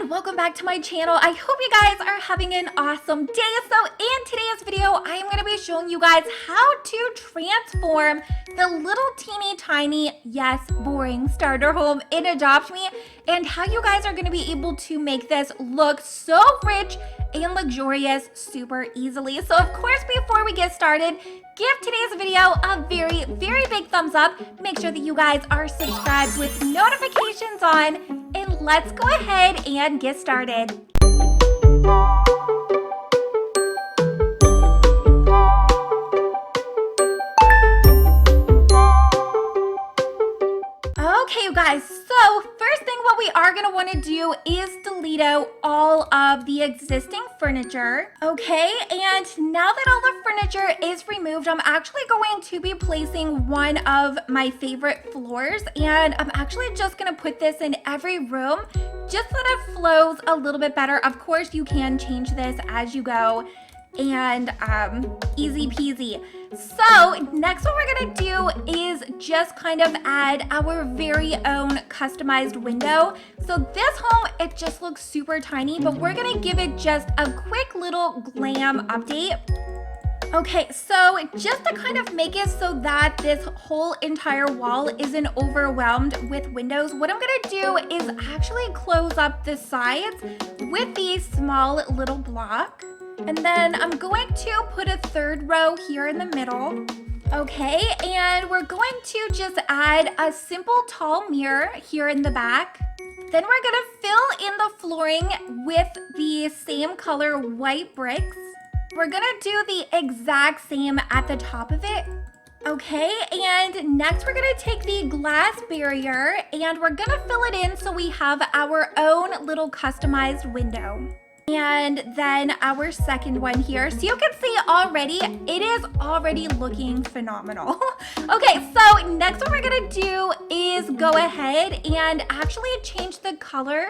and welcome back to my channel. I hope you guys are having an awesome day. So in today's video, I am going to be showing you guys how to transform the little teeny tiny, yes, boring starter home in Adopt Me, and how you guys are going to be able to make this look so rich and luxurious super easily. So of course, before we get started, give today's video a very, very big thumbs up. Make sure that you guys are subscribed with notifications on, and let's go ahead and get started. Okay, you guys, so first thing what we are going to want to do is delete out all of the existing furniture. Okay, and now that all the furniture is removed, I'm actually going to be placing one of my favorite floors, and I'm actually just going to put this in every room just so that it flows a little bit better. Of course, you can change this as you go, and easy peasy. So next what we're gonna do is just kind of add our very own customized window. So this home, it just looks super tiny, but we're gonna give it just a quick little glam update. Okay, so just to kind of make it so that this whole entire wall isn't overwhelmed with windows, what I'm gonna do is actually close up the sides with these small little blocks. And then I'm going to put a third row here in the middle. Okay, and we're going to just add a simple tall mirror here in the back. Then we're gonna fill in the flooring with the same color white bricks. We're gonna do the exact same at the top of it. Okay, and next we're gonna take the glass barrier and we're gonna fill it in so we have our own little customized window. And then our second one here. So you can see already, it is already looking phenomenal. Okay, so next what we're gonna do is go ahead and actually change the color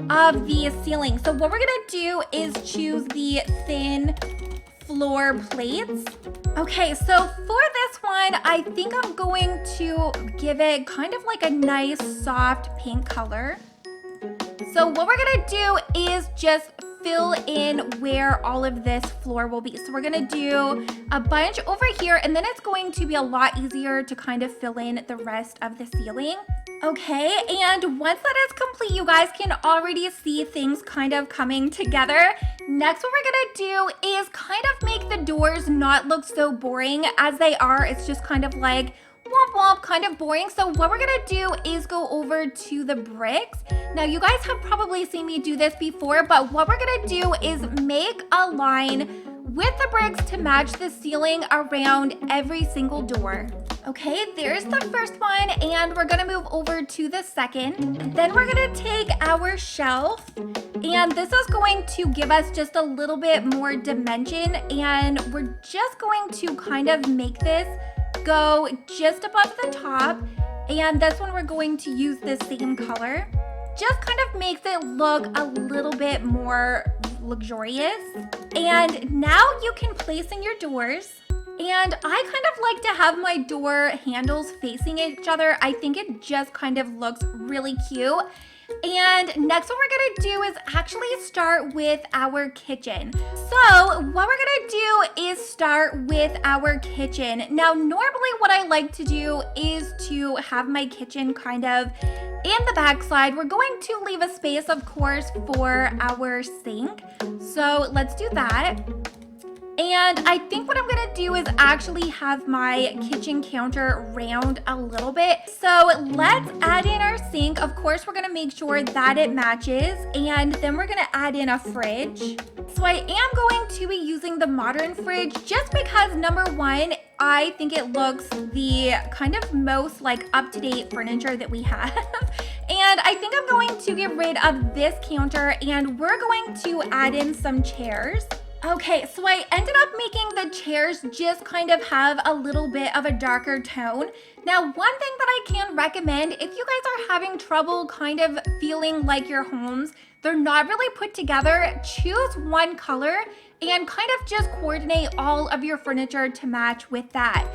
of the ceiling. So what we're gonna do is choose the thin floor plates. Okay, so for this one, I think I'm going to give it kind of like a nice soft pink color. So what we're gonna do is just fill in where all of this floor will be. So we're gonna do a bunch over here, and then it's going to be a lot easier to kind of fill in the rest of the ceiling. Okay, and once that is complete, you guys can already see things kind of coming together. Next, what we're gonna do is kind of make the doors not look so boring as they are. It's just kind of like womp womp, kind of boring. So what we're gonna do is go over to the bricks. Now you guys have probably seen me do this before, but what we're gonna do is make a line with the bricks to match the ceiling around every single door. Okay, there's the first one, and we're gonna move over to the second. Then we're gonna take our shelf, and this is going to give us just a little bit more dimension, and we're just going to kind of make this go just above the top, and this one we're going to use the same color. Just kind of makes it look a little bit more luxurious. And now you can place in your doors. And I kind of like to have my door handles facing each other. I think it just kind of looks really cute. And next what we're gonna do is actually start with our kitchen. So what we're gonna do is start with our kitchen. Now normally what I like to do is to have my kitchen kind of in the back side. We're going to leave a space, of course, for our sink. So let's do that. And I think what I'm gonna do is actually have my kitchen counter round a little bit. So let's add in our sink. Of course, we're gonna make sure that it matches. And then we're gonna add in a fridge. So I am going to be using the modern fridge just because number one, I think it looks the kind of most like up-to-date furniture that we have. And I think I'm going to get rid of this counter and we're going to add in some chairs. Okay, so I ended up making the chairs just kind of have a little bit of a darker tone. Now, one thing that I can recommend, if you guys are having trouble kind of feeling like your homes, they're not really put together, choose one color and kind of just coordinate all of your furniture to match with that.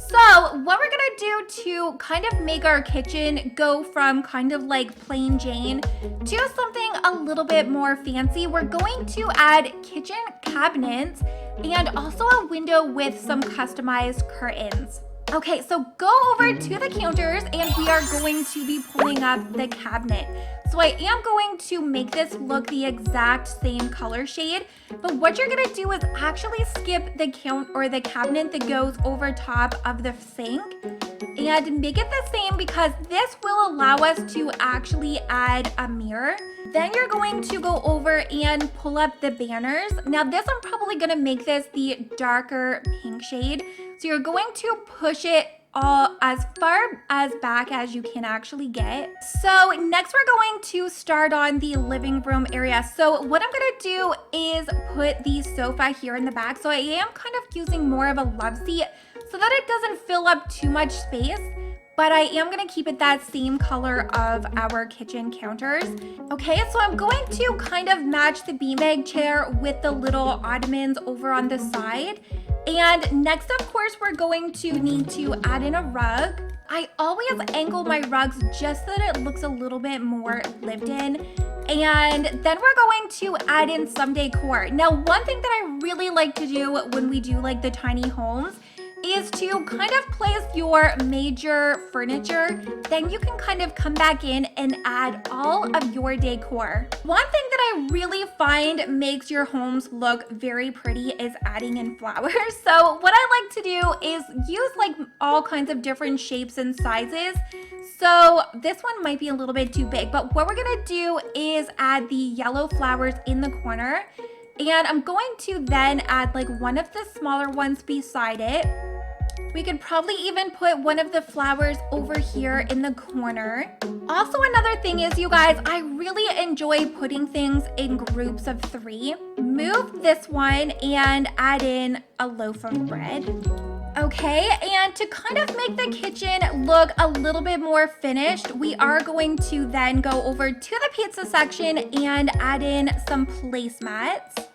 So what we're gonna do to kind of make our kitchen go from kind of like plain Jane to something a little bit more fancy, we're going to add kitchen cabinets and also a window with some customized curtains. Okay, so go over to the counters and we are going to be pulling up the cabinet. So I am going to make this look the exact same color shade, but what you're gonna do is actually skip the cabinet that goes over top of the sink and make it the same because this will allow us to actually add a mirror. Then you're going to go over and pull up the banners. Now this, I'm probably gonna make this the darker pink shade. So you're going to push it all as far as back as you can actually get. So next we're going to start on the living room area. So what I'm gonna do is put the sofa here in the back. So I am kind of using more of a love seat so that it doesn't fill up too much space, but I am gonna keep it that same color of our kitchen counters. Okay, so I'm going to kind of match the beanbag chair with the little ottomans over on the side. And next, of course, we're going to need to add in a rug. I always angle my rugs just so that it looks a little bit more lived in. And then we're going to add in some decor. Now, one thing that I really like to do when we do like the tiny homes is to kind of place your major furniture. Then you can kind of come back in and add all of your decor. One thing that I really find makes your homes look very pretty is adding in flowers. So what I like to do is use like all kinds of different shapes and sizes. So this one might be a little bit too big, but what we're gonna do is add the yellow flowers in the corner. And I'm going to then add like one of the smaller ones beside it. We could probably even put one of the flowers over here in the corner. Also, another thing is, you guys, I really enjoy putting things in groups of 3. Move this one and add in a loaf of bread. Okay, and to kind of make the kitchen look a little bit more finished, we are going to then go over to the pizza section and add in some placemats.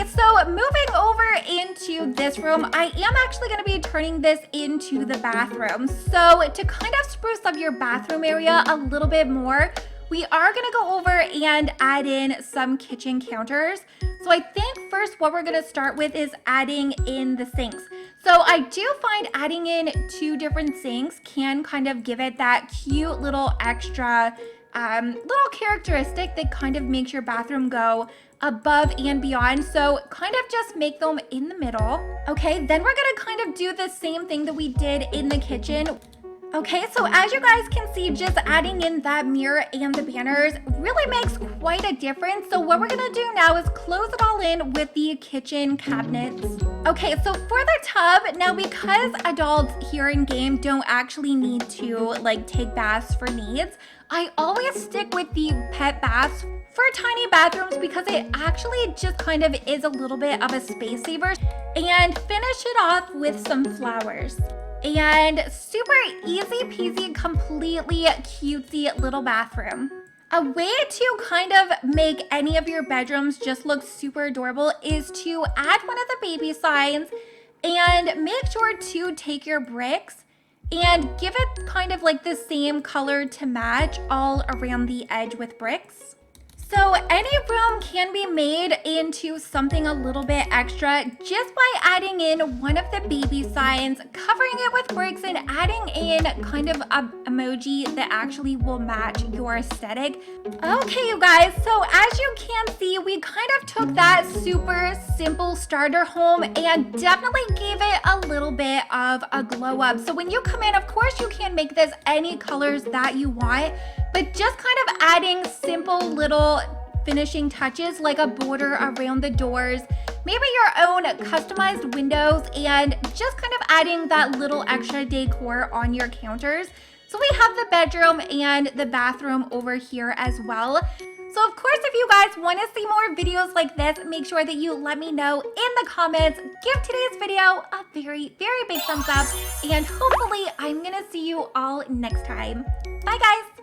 So moving over into this room, I am actually going to be turning this into the bathroom. So to kind of spruce up your bathroom area a little bit more, we are going to go over and add in some kitchen counters. So I think first what we're going to start with is adding in the sinks. So I do find adding in 2 different sinks can kind of give it that cute little extra little characteristic that kind of makes your bathroom go above and beyond. So kind of just make them in the middle. Okay, then we're gonna kind of do the same thing that we did in the kitchen. Okay, so as you guys can see, just adding in that mirror and the banners really makes quite a difference. So what we're gonna do now is close it all in with the kitchen cabinets. Okay, so for the tub, now because adults here in game don't actually need to like take baths for needs, I always stick with the pet baths for tiny bathrooms because it actually just kind of is a little bit of a space saver. And finish it off with some flowers. And super easy peasy, completely cutesy little bathroom. A way to kind of make any of your bedrooms just look super adorable is to add one of the baby signs and make sure to take your bricks and give it kind of like the same color to match all around the edge with bricks. So any room can be made into something a little bit extra just by adding in one of the baby signs, covering it with bricks, and adding in kind of an emoji that actually will match your aesthetic. Okay, you guys, so as you can see, we kind of took that super simple starter home and definitely gave it a little bit of a glow up. So when you come in, of course, you can make this any colors that you want, but just kind of adding simple little finishing touches like a border around the doors, maybe your own customized windows, and just kind of adding that little extra decor on your counters. So we have the bedroom and the bathroom over here as well. So of course, if you guys want to see more videos like this, make sure that you let me know in the comments. Give today's video a very, very big thumbs up, and hopefully I'm gonna see you all next time. Bye guys!